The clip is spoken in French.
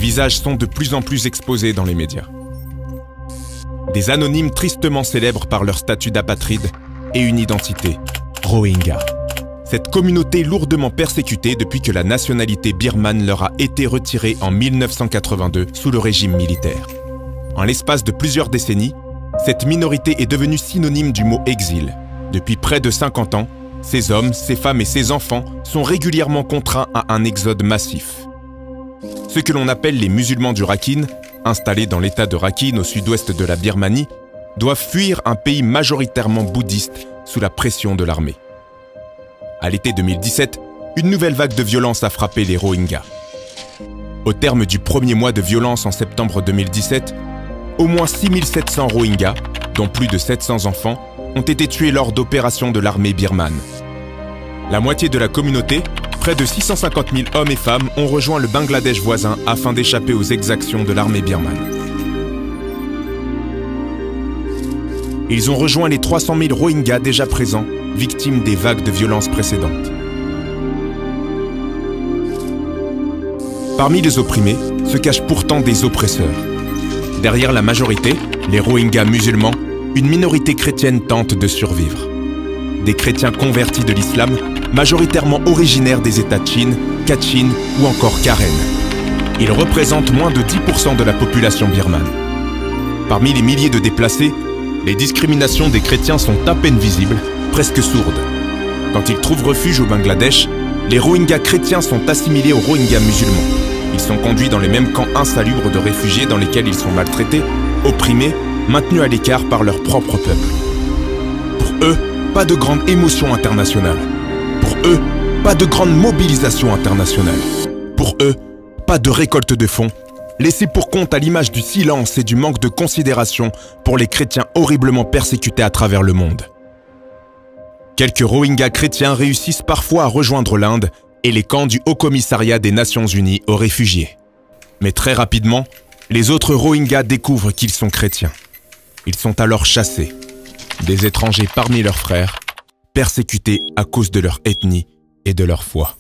visages sont de plus en plus exposés dans les médias. Des anonymes tristement célèbres par leur statut d'apatride et une identité, Rohingya. Cette communauté lourdement persécutée depuis que la nationalité birmane leur a été retirée en 1982 sous le régime militaire. En l'espace de plusieurs décennies, cette minorité est devenue synonyme du mot exil. Depuis près de 50 ans, ces hommes, ces femmes et ces enfants sont régulièrement contraints à un exode massif. Ceux que l'on appelle les musulmans du Rakhine, installés dans l'état de Rakhine au sud-ouest de la Birmanie, doivent fuir un pays majoritairement bouddhiste sous la pression de l'armée. À l'été 2017, une nouvelle vague de violence a frappé les Rohingyas. Au terme du premier mois de violence en septembre 2017, au moins 6700 Rohingyas, dont plus de 700 enfants, ont été tués lors d'opérations de l'armée birmane. La moitié de la communauté, près de 650 000 hommes et femmes, ont rejoint le Bangladesh voisin afin d'échapper aux exactions de l'armée birmane. Ils ont rejoint les 300 000 Rohingyas déjà présents, victimes des vagues de violence précédentes. Parmi les opprimés se cachent pourtant des oppresseurs. Derrière la majorité, les Rohingyas musulmans, une minorité chrétienne tente de survivre. Des chrétiens convertis de l'islam, majoritairement originaires des États de Chine, Kachin ou encore Karen. Ils représentent moins de 10% de la population birmane. Parmi les milliers de déplacés, les discriminations des chrétiens sont à peine visibles, presque sourdes. Quand ils trouvent refuge au Bangladesh, les Rohingyas chrétiens sont assimilés aux Rohingyas musulmans. Ils sont conduits dans les mêmes camps insalubres de réfugiés dans lesquels ils sont maltraités, opprimés, maintenus à l'écart par leur propre peuple. Pour eux, pas de grande émotion internationale. Pour eux, pas de grande mobilisation internationale. Pour eux, pas de récolte de fonds, laissés pour compte à l'image du silence et du manque de considération pour les chrétiens horriblement persécutés à travers le monde. Quelques Rohingyas chrétiens réussissent parfois à rejoindre l'Inde et les camps du Haut-Commissariat des Nations Unies aux réfugiés. Mais très rapidement, les autres Rohingyas découvrent qu'ils sont chrétiens. Ils sont alors chassés, des étrangers parmi leurs frères, persécutés à cause de leur ethnie et de leur foi.